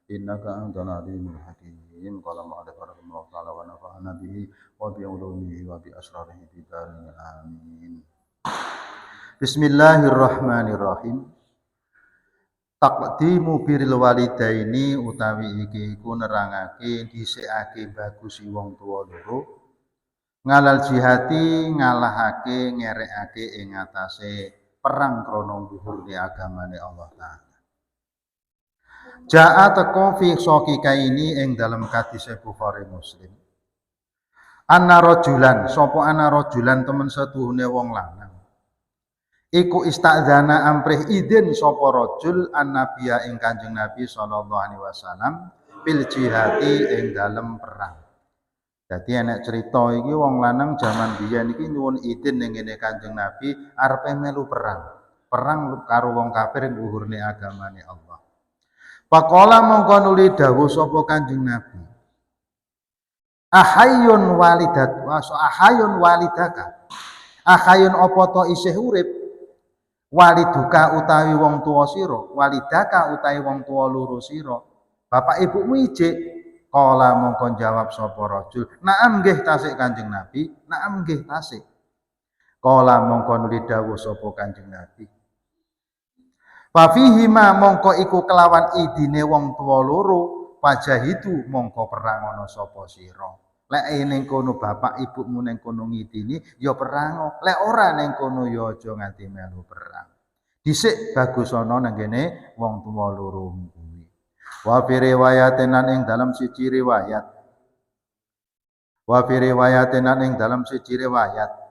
innaka antal alimul hakim. Qala ma'alaikum ta'ala wa nafa'ana bihi wa bi ulumihi wa bi asrarihi fi darin amin. Bismillahirrahmanirrahim. Taqdimu birril walidaini utawi iki iku nerangake dhisikake bagusi wong tuwa loro ngalal jihati ngalahake ngerekake ing atase perang krana luhurne agamane Allah Ta'ala. Ja'a teko fi sahikaini ing dalem hadis Bukhari Muslim. Anna rajulan sapa ana rajulan temen setuhune wong lanang. Iku istadzana amprih idin sapa rajul annabiya ing Kanjeng Nabi sallallahu alaihi wasallam bil jihati ing dalem perang. Dadi enek cerita iki wong lanang jaman biyen iki nyuwun idin ning ngene Kanjeng Nabi arepe melu perang. Perang karo wong kafir ing luhurne agamane Allah. Faqala mongko nuli dawuh sapa Kanjeng Nabi. Ahayun walidaka. Ahayun apa to isih urip? Waliduka utawi wong tuwa sira, walidaka utawi wong tuwa loro sira. Bapak ibumu ijik. Kala mongko jawab sapa rajul, "Naam nggih tasik Kanjeng Nabi, naam nggih tasik." Kala mongko nuli dawuh sapa Kanjeng Nabi. Fa fihi ma mongko iku kelawan idine wong tuwa loro, pajahidu mongko perang ana sapa sira. Lek ning kono bapak ibumu ning kono ngidini ya perang, lek ora ning kono ya aja nganti melu perang. Dhisik bagus ana nang kene wong tuwa loro kuwi. Wa fi riwayatin ing dalam siji riwayat. Wa fi riwayatin ing dalam siji riwayat.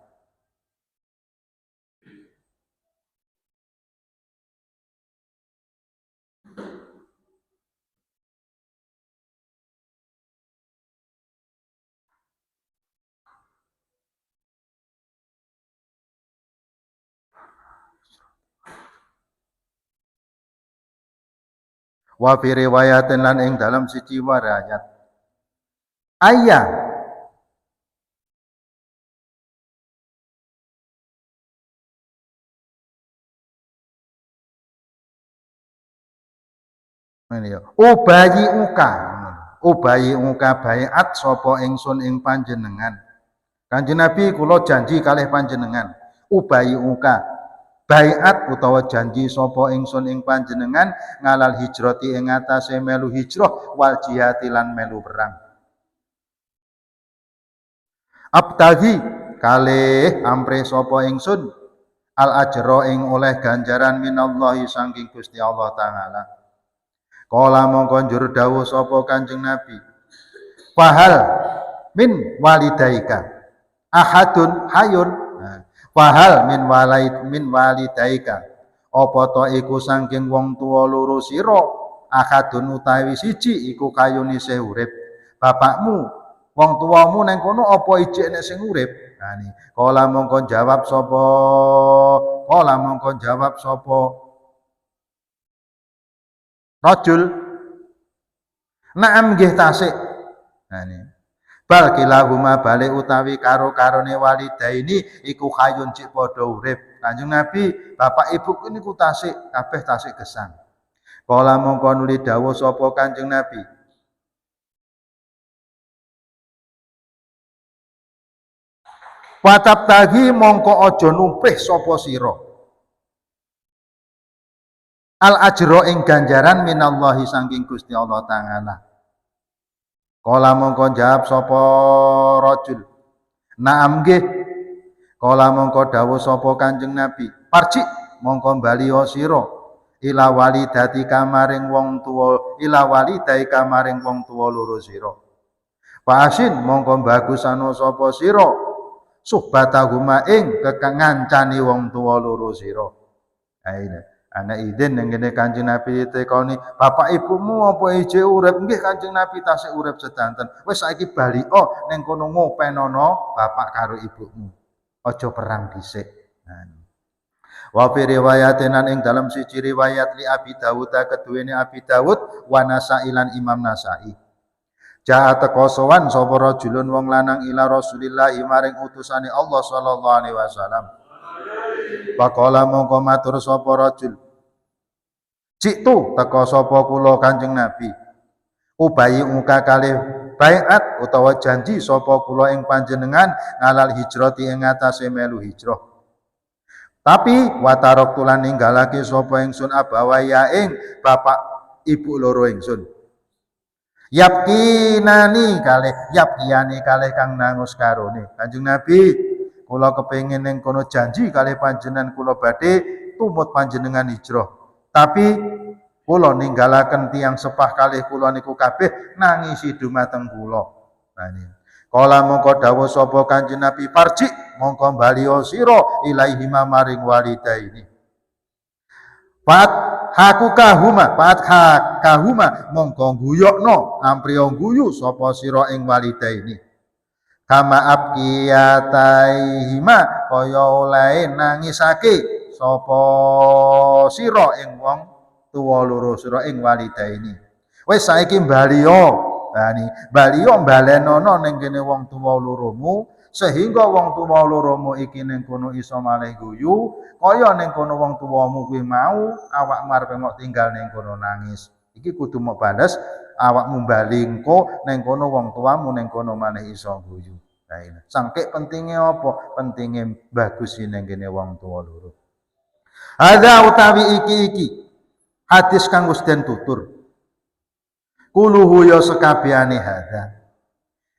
Wa fi riwayatin lan ing dalam siji riwayat. Ayya ngene ya. Ubayi uka baiat sapa ingsun ing panjenengan. Kanjeng Nabi kula janji kalih panjenengan. Ubayi uka baiat utawa janji sapa ingsun ing panjenengan ngalal hijrati ing atase melu hijrah wal jihati lan melu perang. Abtaghi kalih ampre sapa ingsun al ajra ing oleh ganjaran minallahi saking Gusti Allah Ta'ala. Kala mongko njur dawuh sapa Kanjeng Nabi. Fahal min walidaika ahadun hayun. Fahal min walidaika apa to iku saking wong tuwa loro sira ahadun utawi siji iku kayune isih urip. Bapakmu wong tuamu nang kono apa ijik nek sing urip? Nah ni, kala mongko jawab sapa rajul, "Naam nggih tasik." Nah ni. Bal kilahuma balik utawi karo-karone walidaini iku khayun cik padha urip. Kanjeng Nabi, bapak ibuku niku tasik, kabeh tasik gesang. Kala mongko nuli dawuh sapa Kanjeng Nabi. Watab tagi mongko aja numpih sapa sira. Al ajra ing ganjaran minallahi saking Gusti Allah Ta'ala. Kala mongko jawab sapa rajul. Naam nggih. Kala mongko dawuh sapa Kanjeng Nabi. Parji mongko bali sira ila walidati kamaring wong tuwa loro sira. Pasin mongko bagusana sapa sira suhbatahuma ing kekangancani wong tuwa loro sira. Aile ana idin ning kene Kanjeng Nabi tekoni, bapak ibumu apa ije urip? Nggih Kanjeng Nabi tasih urip sedanten. Wis saiki balika ning kono ngopenono bapak karo ibumu. Aja perang dhisik. Wa fi riwayatin ing dalam siji riwayat li Abi Dawud keduwene Abi Dawud wa Nasa'i lan Imam Nasa'i. Ja'a teko sowan sapa rajulun wong lanang ila Rasulillah maring utusane Allah sallallahu alaihi wasallam. Faqala mongko matur sapa rajul. Ciktu teko sapa kula Kanjeng Nabi. ubayi muka kalih baiat utawa janji sapa kula ing panjenengan ngalal hijrati ing atase melu hijrah. Tapi watarok tulan ninggalake sapa ingsun abawaya ing bapak ibu loro ingsun. Yapkiyani kalih kang nangus karone. Kanjeng Nabi, kula kepengin ning kono janji kalih panjenengan kula badhe tumut panjenengan hijrah. Tapi kula ninggalaken tiyang sepah kalih kula niku kabeh nangisi dumateng kula. Nah ini. Kala mongko dawuh sapa Kanjeng Nabi farji mongko baliya sira ilaihi maring walidaini. Pat kahuma mongko guyokno ampriya guyu sapa sira ing walidaini. Kama abkiyataihima kaya oleh nangisake sapa sira ing wong tuwa loro sira ing walidaini. Wis saiki baliya. Baliya balenono ning kene wong tuwa loromu sehingga wong tuwa loromu iki ning kono iso malih guyu kaya ning kono wong tuwamu kuwi mau awakmu arep mok tinggal ning kono nangis. Iki kudu mok bales awakmu bali engko ning kono wong tuamu ning kono malih iso guyu. Nah, sangke pentingnya apa? Pentingnya bagus ning kene wong tuwa loro. Ada utawi iki hadis kang wis den tutur. Kuluhu ya sekabehane hadza.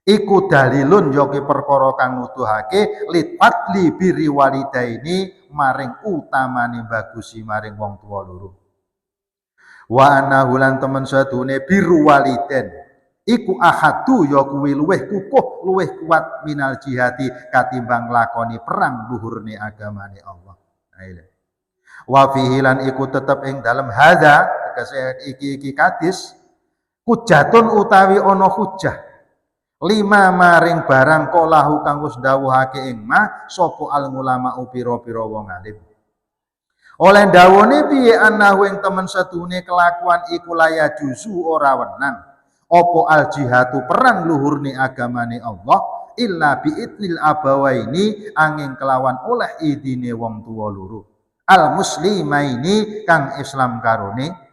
Iku dalilun ya ki perkara kang nuduhake litfadli biri walidaini maring utamane bagusi maring wong tuwa loro. Wa annahu lan temen sadune biru waliden iku ahadu ya kuwi luweh kukuh luweh kuat minal jihati katimbang lakoni perang luhurne agamane Allah. Wa fihi lan iku tetep ing dalem hadza tegese iki hadis hujatun utawi ana hujah lima maring barang kolahu kang wis dawuhake ing ma sapa al ulama pira-pira wong alim. Oleh dawuhne piye anahu ing temen setune kelakuan iku laya juzu ora wenang apa al jihadu perang luhurne agamane Allah illa biidnil abawaini angin kelawan oleh idine wong tuwa loro al muslimaini kang Islam karone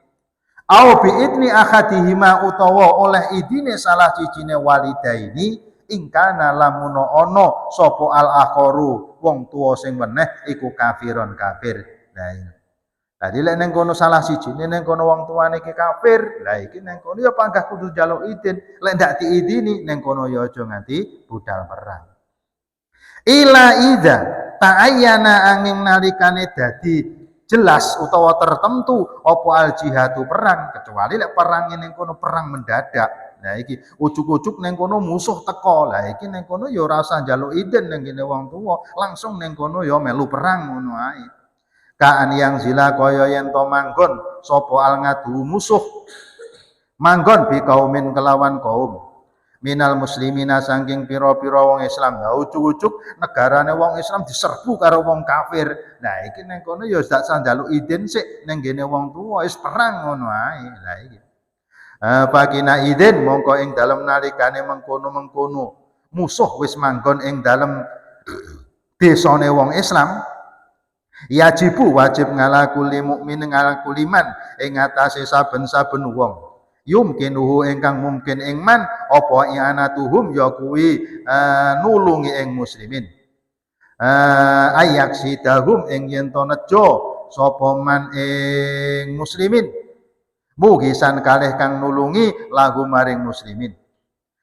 au biidni akhadihima utawa oleh idine salah cijine walidaini ingkana lamuno ono sapa al akharu wong tuwa sing meneh iku kafiron kafir. Nah, tadi lek neng kono salah sijine neng kono wong tuane iki kafir. Lah iki neng kono ya panggah kudu njaluk idin. Lek ndak diidini neng kono ya aja nganti budal perang. Ila idza ta'ayyana angin nalikane dadi jelas utawa tertentu apa al jihadu perang kecuali lek perang ning kono perang mendadak. Nah iki ujuk-ujuk ning kono musuh teko. Lah iki ning kono ya ora usah njaluk idin ning kene wong tuwa, langsung ning kono ya melu perang ngono ae. Kaan yang zila kaya yen to manggon sapa al ngadu musuh manggon bi kaumin kelawan kaum minal muslimina saking pira-pira wong Islam. Ha ujug-ujug negarane wong Islam diserbu karo wong kafir. Nah iki ning kono ya dak usah njaluk idin sik ning gene wong tuwa wis perang ngono ae. Lah iki. Pakina idin mongko ing dalem nalikane mengkono-mengkono musuh wis manggon ing dalem desane wong Islam. Yajibu wajib ngalakuli mukmin ngalakuli man ing atase saben-saben wong. Yumkinuhu ingkang mungkin ing man apa i'anatuhum ya kuwi nulungi ing muslimin. Ayaksidahum ing yen to nejo sapa man ing muslimin. Mugisan kalih kang nulungi lahu maring muslimin.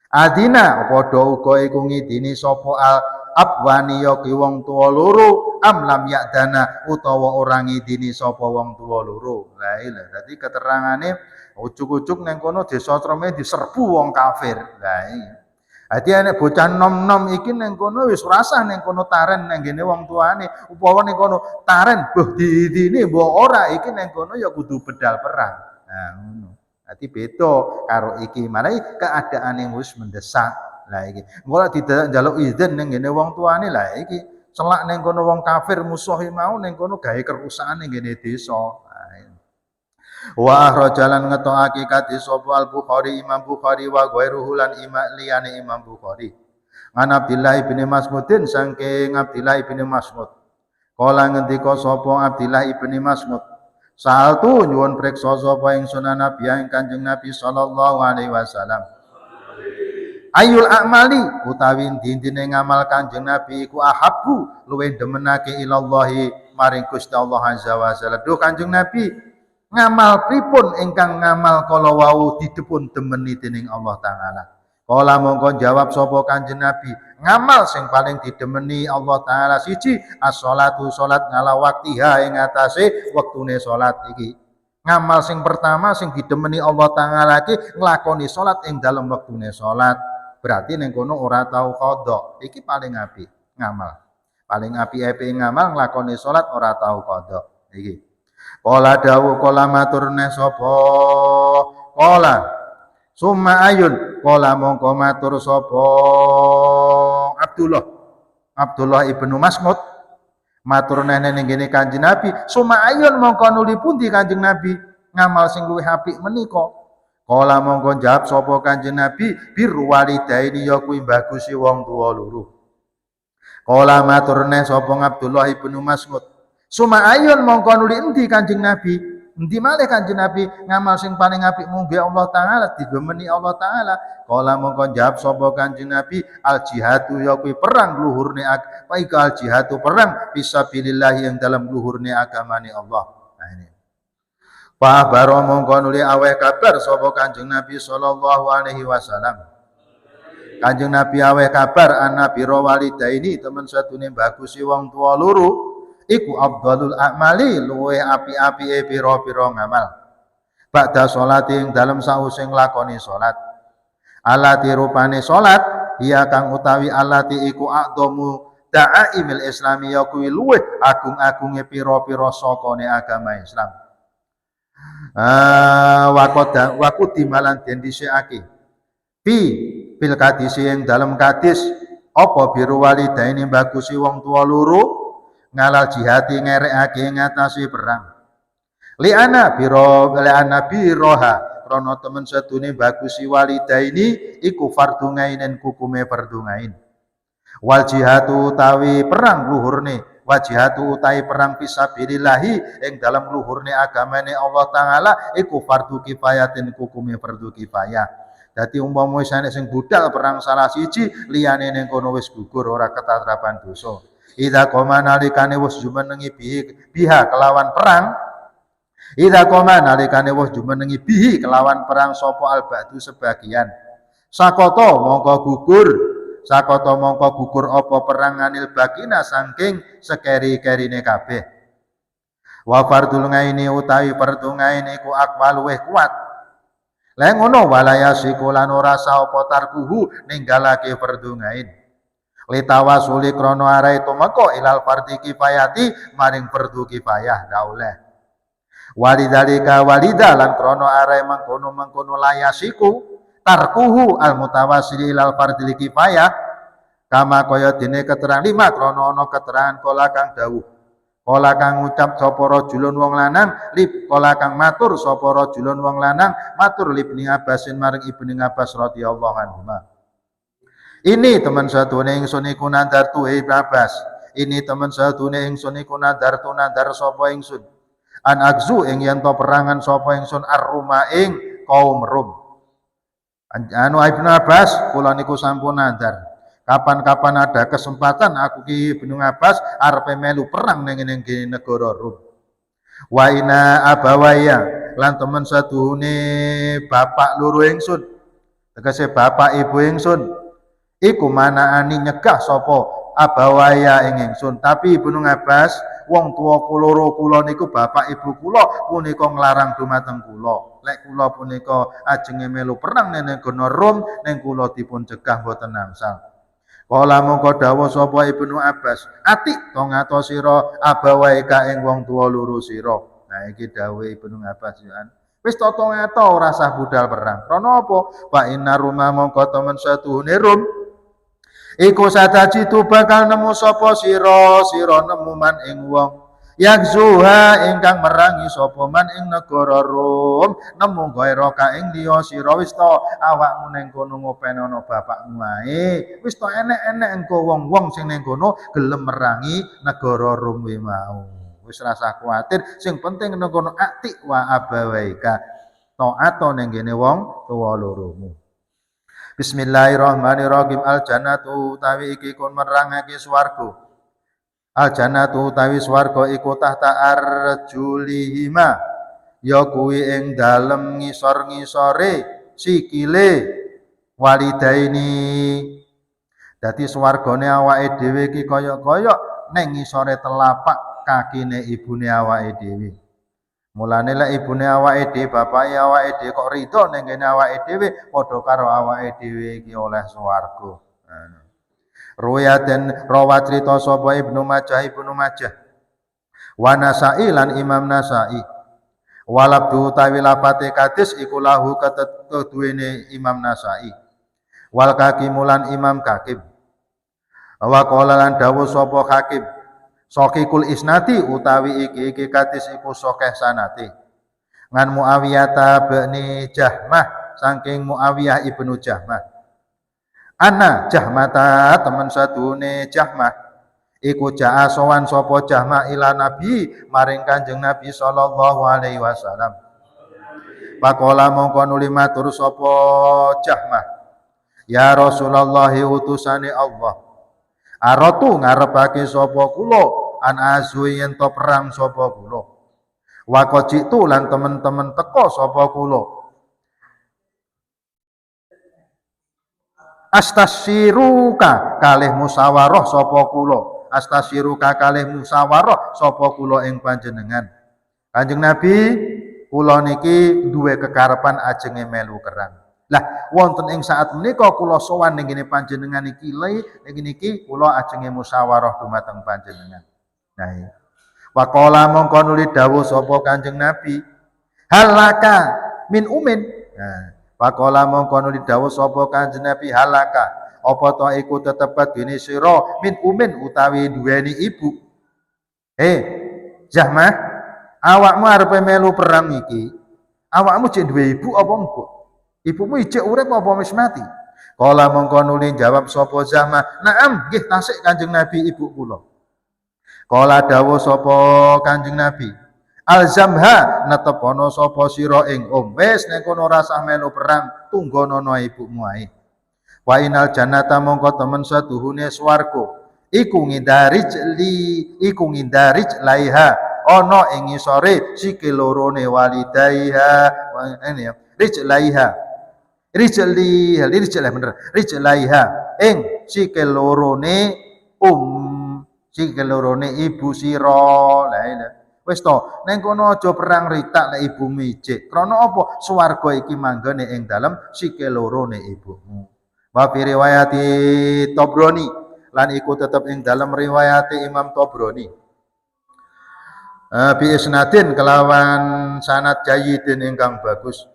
Adina padha uga iku ngidini sapa al abwani ya ki wong tuwa loro am lam ya'dana utawa ora ngidini sapa wong tuwa loro. Lah iya dadi keterangane ujug-ujug nang kono desa Treme diserbu wong kafir. Lah iya. Dadi nek bocah nom-nom iki nang kono wis rasah nang kono taren nang ngene wong tuane. Upawa ning kono taren mbah diidini mbah ora iki nang kono ya kudu bedal perang. Nah ngono. Dadi beda karo iki. Malah keadaan yang wis mendesak. Lah iki. Engko lek didelok njaluk izin ning ngene wong tuane lah iki celak ning kono wong kafir musuhi mau ning kono gawe kerusakan ning ngene desa. Wa akhrajalan ngetokake hadis sapa Al-Bukhari Imam Bukhari wa ghairuhu lan liyane Imam Bukhari. An Abdillah bin Mas'udin saking Abdillah bin Mas'ud. Kala ngendika sapa Abdillah bin Mas'ud, Saltu nyuwun preksa sapa ingsun Nabi ing Kanjeng Nabi sallallahu alaihi wasallam. Ayul a'mali utawi dindine ngamal Kanjeng Nabi iku ahabbu luwih demenake ilallahi maring Gusti Allah azza wa jalla. Duh Kanjeng Nabi ngamal pripun ingkang ngamal kala wau didepun demeni dening Allah taala. Kala mongko jawab sapa Kanjeng Nabi, ngamal sing paling didemeni Allah taala siji as-sholatu salat ngala waktiha ing atase wektune salat iki. Ngamal sing pertama sing didemeni Allah taala iki nglakoni salat ing dalem wektune salat. Berarti ning kono ora tau qada. Iki paling apik ngamal. Paling apik ngamal nglakoni salat ora tau qada. Iki. Kala dawuh kala maturne sapa? Kala summa ayun kala mongko matur sapa Abdullah ibnu Mas'ud matur nene ning gene Kanjeng Nabi, summa ayun mongko nuli pundi Kanjeng Nabi ngamal sing luwih apik menika? Kala mongko jawab sapa Kanjeng Nabi, birru walidaini ya kuwi bagusi wong tuwa loro. Kala maturne sapa Abdullah ibnu Mas'ud, summa ayun mongko nuli endi Kanjeng Nabi? Endi malih Kanjeng Nabi ngamal sing paling apik mungge Allah taala didemeni Allah taala. Kala mongko jawab sapa Kanjeng Nabi, al jihadu ya kuwi perang luhurne apa iku al jihadu perang fisabilillah yang dalam luhurne agamane Allah. Nah ini. Pak baro mongko nuli aweh kabar sapa Kanjeng Nabi sallallahu alaihi wasallam. Kanjeng Nabi aweh kabar Nabi walidaini temen satune bagusi wong tuwa loro iku afdhalul a'mali luwe api-apike pira-pira ngamal. Ba'da sholati ing dalem sause nglakoni salat. Alati rupane salat iya kang utawi alati iku aqdamu da'aimil islami ya kuwi luweh agung-agunge pira-pira sakane agama Islam. Wakudi malan den dhisikake bil kadisi yang dalam kadis apa biru walidaini bagusi wong tua loro ngalal jihati ngerekake ngatasi perang liana biroha krana temen sedune bagusi walidaini iku fardhu ngainen hukume fardhu ngain wal jihatu utawi perang luhurne wajihatu utai perang fisabilillahi ing dalam luhurne agamane Allah taala iku fardhu kifayatin hukume fardhu kifayah. Dadi umpama wis ana sing budal perang salah siji liyane ning kono wis gugur ora ketatrapan dosa. Idza qoma nalikane wis jumenengi biha kelawan perang idza qoma nalikane wis jumenengi bihi kelawan perang sapa al ba'du sebagian sakoto mongko gugur sakoto mongko gugur apa peranganil bakina saking sekeri-kerine kabeh. Wa fardul ngaini utawi fardhu ngain iku aqwal luweh kuat. Lah ngono walaya sikulan ora sa apa tarkuhu ninggalake fardhu ngain. Litawasuli krana arae tumeka ilal fardhi kifayati maring fardhu kifayah ndak oleh. Walidalika walidalan krana arae mengkono-mengkono layasiku tarkuhu al mutawassili ilal fardil kifayah kama kaya dene keterangan 5 krana ana keterangan kala kang dawuh kala kang ngucap sapa rajulun wong lanang lip kala kang matur sapa rajulun wong lanang matur libni Abbasin maring Ibnu Abbas radhiyallahu anhu. Ini teman sadune ingsun iku nandar tu Ibnu Abbas. Ini teman sadune ingsun iku nandar sapa ingsun an agzu ing yen to perangan sapa ingsun ar-Ruma ing kaum Rum. Anu Ibnu Abbas kula niku sampun nadar. Kapan-kapan ada kesempatan aku ki Ibnu Abbas arep melu perang ning negara Rum. Wa ina abawaya lan temen saduhune bapak loro ingsun. Tegese bapak ibu ingsun iku manaani nyegah sapa abawaya ing ingsun. Tapi Ibnu Abbas wong tua kuloro kula niku bapak ibu kula punika nglarang dumateng kula. Lek kula punika ajenge melu perang ning negara Rom ning kula dipun cegah boten nangsal. Kala mongko dawuh sapa Ibnu Abbas, "Atik to ngatos sira abawae ka ing wong tuwa loro sira." Nah iki dawuh Ibnu Abbas kan. Wis tata ngata ora sah budal perang. Krana apa? Fa inna Roma mongko temen satuhune Rom iku satajitu bakal nemu sapa sira nemu man ing wong yakzuha ingkang merangi sapa man ing negara Rom nemu gaira ka ing liya sira wis to awakmu ning kono ngopenono bapakmu ae wis to enek-enek engko wong-wong sing ning kono gelem merangi negara Rom kuwi mau. Wis rasa kuwatir, sing penting nang kono ati wa abawaika. Taat ning kene wong tuwa loromu. Bismillahirrahmanirrahim. Al jannatu utawi iki kon merangake swarga. Al jannatu utawi swarga iku tahta arjulihima. Ya kuwi ing dalem ngisor-ngisore sikile walidaini. Dadi swargane awake dhewe iki kaya-kaya ning ngisore telapak kakine ibune awake dhewe. Mulane lek ibune awake dhewe, bapake awake dhewe kok rido ning kene awake dhewe, padha karo awake dhewe iki oleh swarga. Ruwayaten rawat crita sapa Ibnu Majah. Wa Nasa'i lan Imam Nasa'i. Walabdu utawi lapate kadis iku lahu keduwene Imam Nasa'i. Wal Hakimulan Imam Hakim. Wa qala lan dawuh sapa Hakim, Sokikul isnati utawi iki kadis iku sokeh sanate. Ngan Muawiyah bin Jahmah saking Muawiyah ibnu Jahmah. Ana Jahmata temen sadune Jahmah iku jaa sowan sapa Jahmah ila Nabi maring Kanjeng Nabi sallallahu alaihi wasallam. Pakola mongko nuli matur sapa Jahmah, ya Rasulullah utusane Allah. Aratu ngarepake sapa kula an azu yen to perang sapa kula. Wa qajitu lan temen-temen teka sapa kula. Astasyiruka kalih musyawarah sapa kula. Astasyiruka kalih musyawarah sapa kula ing panjenengan. Kanjeng Nabi, kula niki duwe kekarepan ajenge melu kerang. Lah wonten ing saat menika kula sowan ning ngene panjenengan iki ning niki kula ajenge musyawarah dumateng panjenengan. Nah, wa qala mongko nuli dawuh sapa Kanjeng Nabi, halaka min umin. Nah, Pakola mongko nuli dawuh sapa Kanjeng Nabi, halaka apa to iku tetepet dene sira min umin utawi duweni ibu. Jahmah, awakmu arepe melu perang iki, awakmu cek duwe ibu apa engko? Ibumu ijek urip apa wis mati? Kala mongko nuli jawab sapa Jahmah, "Naam, nggih tasik Kanjeng Nabi ibu kula." Kala dawuh sapa Kanjeng Nabi, alzamha netepono sapa sira ing wis nek kono rasah melu perang tunggonono ibumu ae. Wa inal jannata mongko temen saduhune swarga iku ngindarij laiha ana ing ngisore sikil lorone walidaiha ini ya rijlaiha ing sikil lorone ibu sira. Lah wis to, ning kono aja perang ritak lek ibumu ijik. Krana apa? Swarga iki manggone ing dalem sikil lorone ibumu. Wa fi riwayati Tabrani lan iku tetep ing dalem riwayate Imam Tabrani. Bi isnadin kelawan sanad jayyidin ingkang bagus.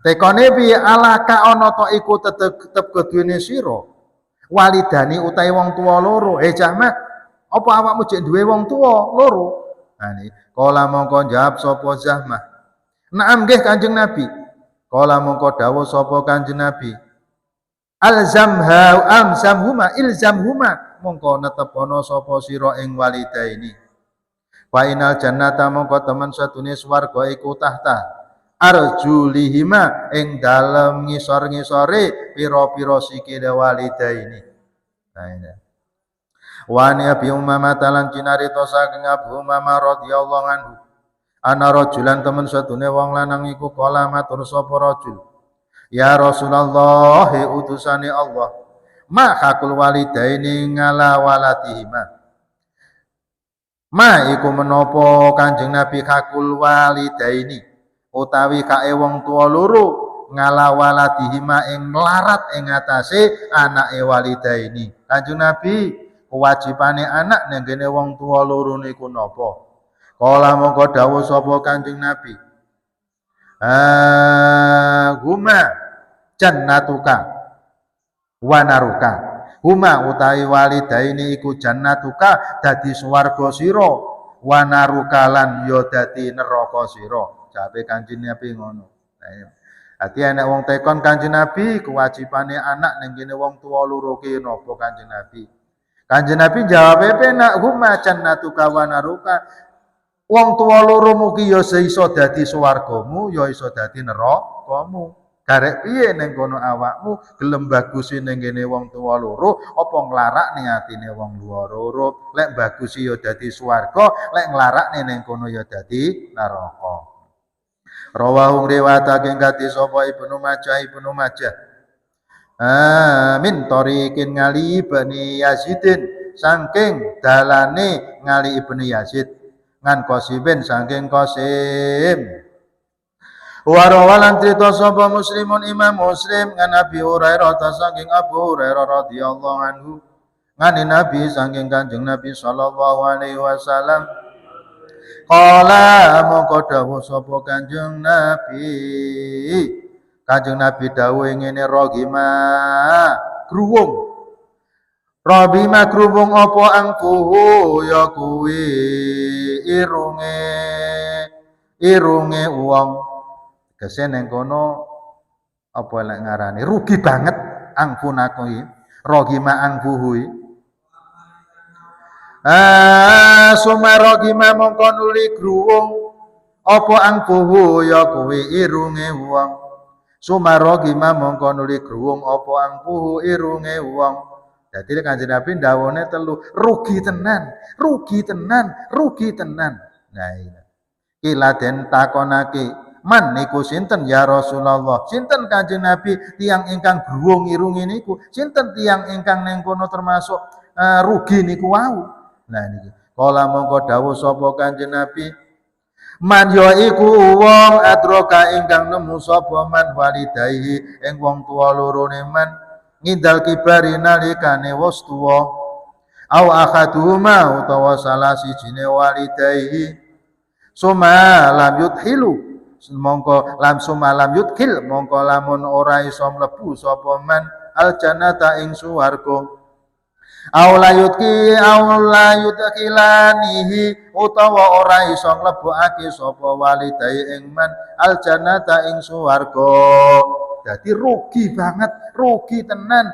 Tekone piye alaka ana to iku tetep keduwene sira. Walidani utahe wong tuwa loro. Jahmah, apa awakmu jek duwe wong tuwa loro? Ani kala mongko jawab sapa Jahmah, naam nggih Kanjeng Nabi. Kala mongko dawuh sapa Kanjeng Nabi, ilzamhuma mongko netepono sapa sira ing walidaini. Wa inal jannata mongko temen satune swarga iku tahta arjulihima ing dalem ngisor-ngisore pira-pira sikile walidaini. Nah ini. Wa ni Abi Umamah talan cinarita saking Abu Umamah radhiyallahu anhu. Ana rajulan temen satune wong lanang iku kala matur sapa rajul. Ya Rasulullah, utusane Allah. Ma hakul walidaini ngala walatihima. Ma iku menapa Kanjeng Nabi hakul walidaini utawi kae wong tuwa loro ngala walatihima ing melarat ing atase anake walidaini. Kanjeng Nabi, kewajibane anak ning kene wong tuwa loro niku napa? Kala mongko dawuh sapa Kanjeng Nabi, huma jannatuka wa naruka. Huma utawi walidaini iku jannatuka dadi swarga sira, wa naruka lan ya dadi neraka sira. Jawabe Kanjeng Nabi ngono. Dadi enek wong tekon Kanjeng Nabi, kewajibane anak ning kene wong tuwa loro ki napa Kanjeng Nabi? Kanjeng Nabi jawab penak, huma jannatuka wa naruka. Wong tuwa loro mugi ya iso dadi swargamu, ya iso dadi nerakamu. Garek piye ning kono awakmu gelem bagusi ning kene wong tuwa loro apa nglarakne atine wong tuwa loro. Lek bagusi ya dadi swarga, lek nglarakne ning kono ya dadi neraka. Rawahu riwayatake kati sapa Ibnu Majah. Min tariqin ngali Ibni Yazidin saking dalane ngali Ibnu Yazid ngan Qasim saking Qasim. Warawalan cerita sapa Muslimun Imam Muslim ngan Abi Hurairah saking Abu Hurairah radhiyallahu anhu ngani Nabi saking Kanjeng Nabi sallallahu alaihi wasallam qala mongko dawuh sapa Kanjeng Nabi. Kanjeng Nabi dawuh ngene rogima gruwung. Robima grubung apa angkuhu ya kuwi irunge wong. Tegese ning kono apa lek ngarani rugi banget angfunaku iki. Rogima angfuhu. Sumarogima mongko nuli gruwung apa angfuhu ya kuwi irunge wong. Sumarogima mongko nuli gruwung apa angfuhu irunge wong. Jadi Kanjeng Nabi ndawone telu, rugi tenan. Nah ini. Kila den takonake, man niku sinten ya Rasulullah? Sinten Kanjeng Nabi tiang ingkang gruwung irunge niku? Sinten tiang ingkang ning kono termasuk rugi niku wau? Nah niki. Kala mongko dawuh sapa Kanjeng Nabi, man ya iku wong adroka ingkang nemu sapa man walidayhi ing wong tuwa lorone man ngindal kibari nalikane wis tuwa au akhaduhuma utawa salah sijine walidayhi suma lam yudhilu mongko lamun ora iso mlebu sapa man al jannata ing swarga au la yudkhilanihi utawa ora iso mlebokake sapa walidayhi ing man al jannata ing swarga. Jadi rugi banget, rugi tenan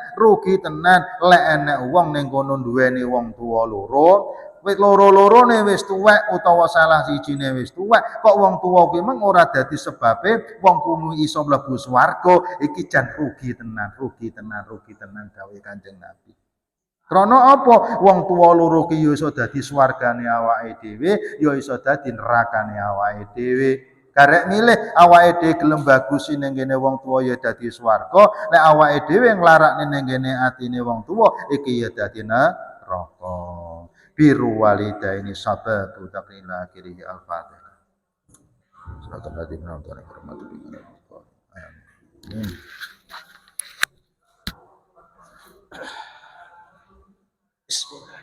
lek enek wong ning kono duweni wong tuwa loro, wis loro-lorone wis tuwek utawa salah sijine wis tuwek, kok wong tuwa kuwi meng ora dadi sebabe wong kuwi iso mlebu swarga, iki jan rugi tenan dawuh Kanjeng Nabi. Krana apa? Wong tuwa loro ki ya iso dadi swargane awake dhewe, ya iso dadi nerakane awake dhewe. Karek milih awake dhewe gelem bagusi ning kene wong tuwa ya dadi swarga, nek awake dhewe nglarakne ning kene atine wong tuwa iki ya dadi neraka. Biru walidaini sabatu taqila akhirih al-Fatihah. Salatul Fatihah Amin. Bismillah.